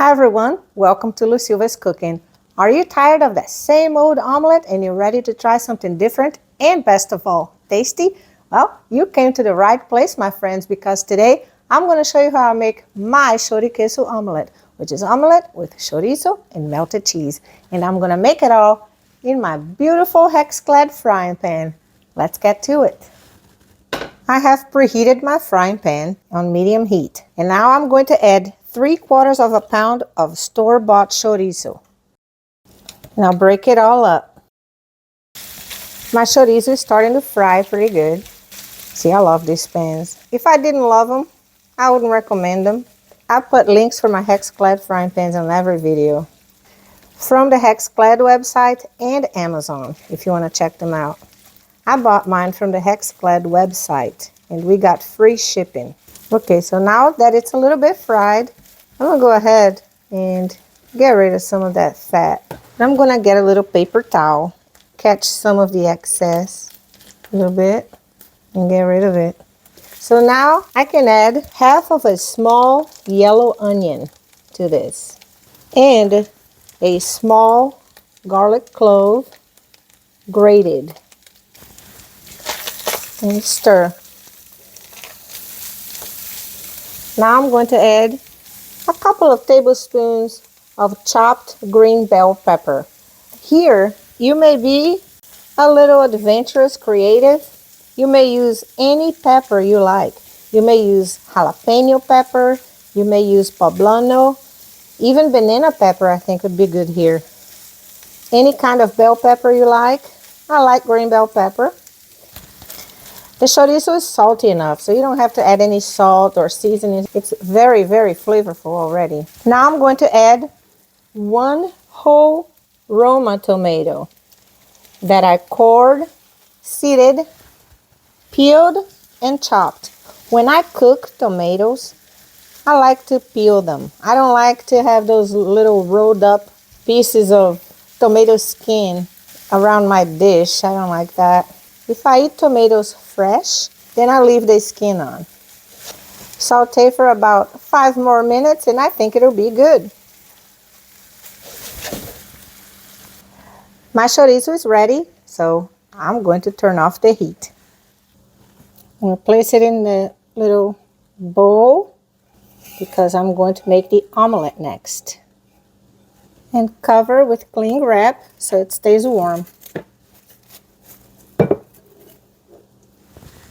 Hi everyone, welcome to Silva's Cooking. Are you tired of that same old omelet and you're ready to try something different and best of all, tasty? Well, you came to the right place, my friends, because today I'm going to show you how I make my choriqueso omelet, which is omelet with chorizo and melted cheese. And I'm going to make it all in my beautiful HEXCLAD frying pan. Let's get to it. I have preheated my frying pan on medium heat, and now I'm going to add 3/4 of a pound of store-bought chorizo. Now break it all up. My chorizo is starting to fry pretty good. See, I love these pans. If I didn't love them, I wouldn't recommend them. I put links for my HEXCLAD frying pans in every video, from the HEXCLAD website and Amazon, if you want to check them out. I bought mine from the HEXCLAD website, and we got free shipping. Okay, so now that it's a little bit fried, I'm going to go ahead and get rid of some of that fat. I'm going to get a little paper towel, catch some of the excess a little bit, and get rid of it. So now I can add half of a small yellow onion to this, and a small garlic clove grated. And stir. Now I'm going to add a couple of tablespoons of chopped green bell pepper. Here, you may be a little adventurous, creative. You may use any pepper you like. You may use jalapeno pepper. You may use poblano. Even banana pepper I think would be good here. Any kind of bell pepper you like. I like green bell pepper. The chorizo is salty enough, so you don't have to add any salt or seasoning. It's very, very flavorful already. Now I'm going to add 1 whole Roma tomato that I cored, seeded, peeled, and chopped. When I cook tomatoes, I like to peel them. I don't like to have those little rolled up pieces of tomato skin around my dish. I don't like that. If I eat tomatoes fresh, then I leave the skin on. Saute for about 5 more minutes and I think it'll be good. My chorizo is ready, so I'm going to turn off the heat. I'm going to place it in the little bowl because I'm going to make the omelet next. And cover with cling wrap so it stays warm.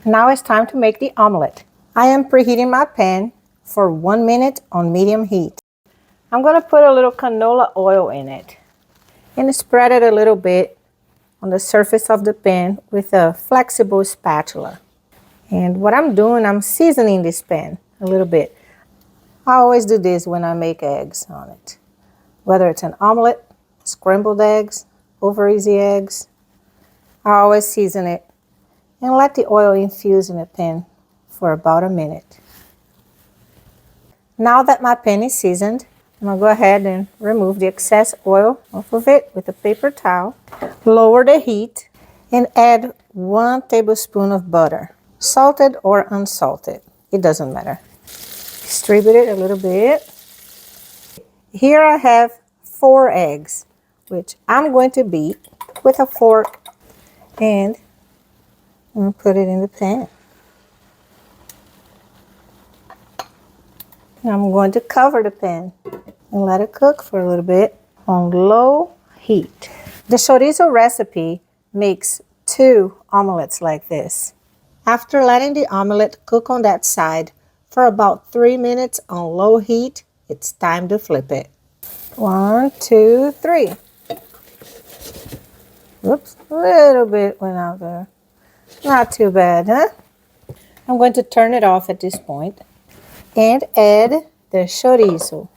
Now it's time to make the omelet. I am preheating my pan for 1 minute on medium heat. I'm going to put a little canola oil in it and spread it a little bit on the surface of the pan with a flexible spatula. And what I'm doing, I'm seasoning this pan a little bit. I always do this when I make eggs on it. Whether it's an omelet, scrambled eggs, over easy eggs, I always season it and let the oil infuse in the pan for about a minute. Now that my pan is seasoned, I'm going to go ahead and remove the excess oil off of it with a paper towel. Lower the heat and add 1 tablespoon of butter, salted or unsalted. It doesn't matter. Distribute it a little bit. Here I have 4 eggs, which I'm going to beat with a fork, and I'm going to put it in the pan. Now I'm going to cover the pan and let it cook for a little bit on low heat. The chorizo recipe makes 2 omelets like this. After letting the omelet cook on that side for about 3 minutes on low heat, it's time to flip it. 1, 2, 3. Oops, a little bit went out there. Not too bad, huh? I'm going to turn it off at this point and add the chorizo.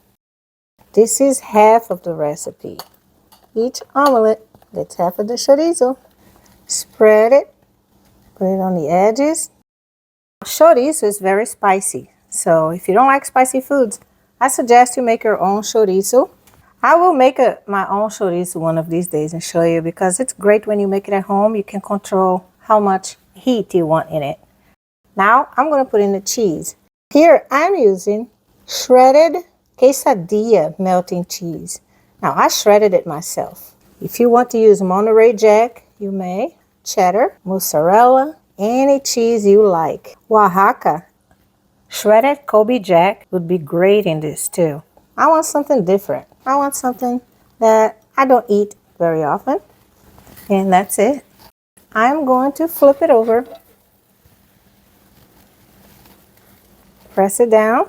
This is half of the recipe. Each omelet gets half of the chorizo. Spread it, put it on the edges. Chorizo is very spicy, so if you don't like spicy foods, I suggest you make your own chorizo. I will make my own chorizo one of these days and show you, because it's great when you make it at home. You can control how much heat you want in it. Now I'm going to put in the cheese. Here I'm using shredded Quesadilla melting cheese. Now, I shredded it myself. If you want to use Monterey Jack, you may. Cheddar, mozzarella, any cheese you like. Oaxaca, shredded Kobe Jack would be great in this too. I want something different. I want something that I don't eat very often. And that's it. I'm going to flip it over. Press it down.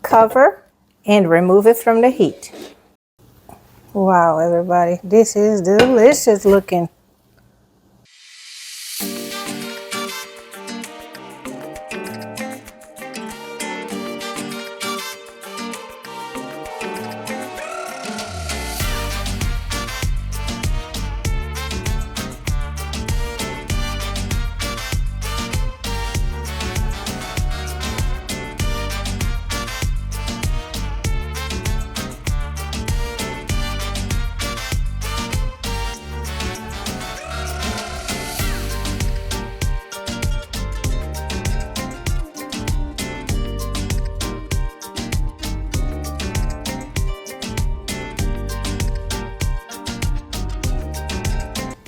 Cover and remove it from the heat. Wow, everybody, this is delicious looking.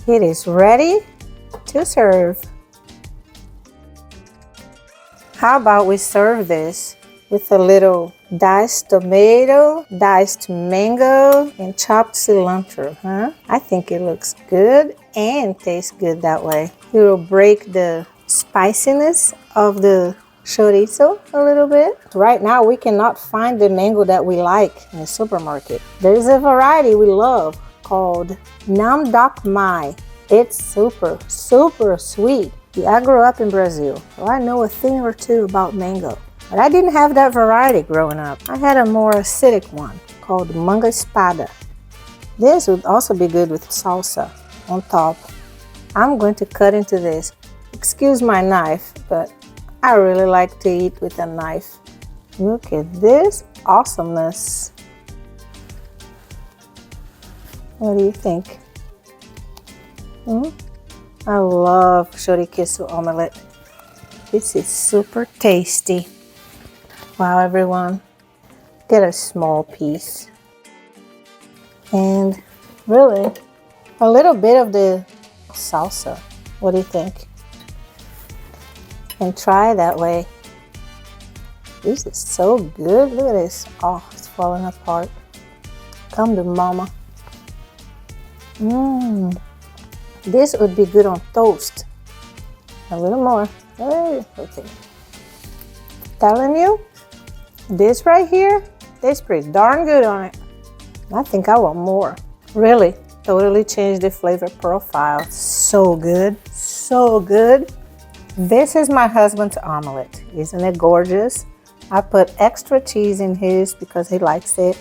It is ready to serve. How about we serve this with a little diced tomato, diced mango, and chopped cilantro, huh? I think it looks good and tastes good that way. It will break the spiciness of the chorizo a little bit. Right now, we cannot find the mango that we like in the supermarket. There's a variety we love called Nam Doc Mai. It's super, super sweet. I grew up in Brazil, so I know a thing or two about mango. But I didn't have that variety growing up. I had a more acidic one called manga espada. This would also be good with salsa on top. I'm going to cut into this. Excuse my knife, but I really like to eat with a knife. Look at this awesomeness. What do you think? I love choriqueso omelet. This is super tasty. Wow, everyone. Get a small piece. And really, a little bit of the salsa. What do you think? And try it that way. This is so good. Look at this. Oh, it's falling apart. Come to mama. This would be good on toast. A little more. Hey, okay. Telling you, this right here tastes pretty darn good on it. I think I want more. Really, totally changed the flavor profile. So good, so good. This is my husband's omelet. Isn't it gorgeous? I put extra cheese in his because he likes it.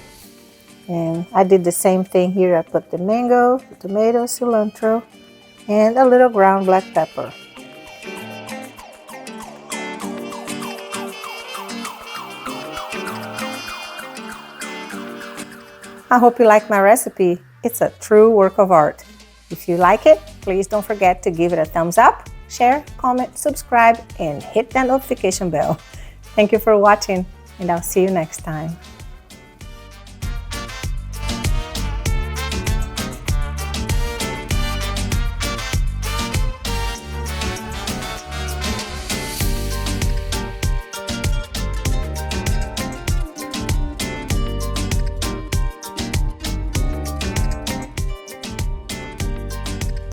And I did the same thing here. I put the mango, the tomato, cilantro, and a little ground black pepper. I hope you like my recipe. It's a true work of art. If you like it, please don't forget to give it a thumbs up, share, comment, subscribe, and hit that notification bell. Thank you for watching, and I'll see you next time.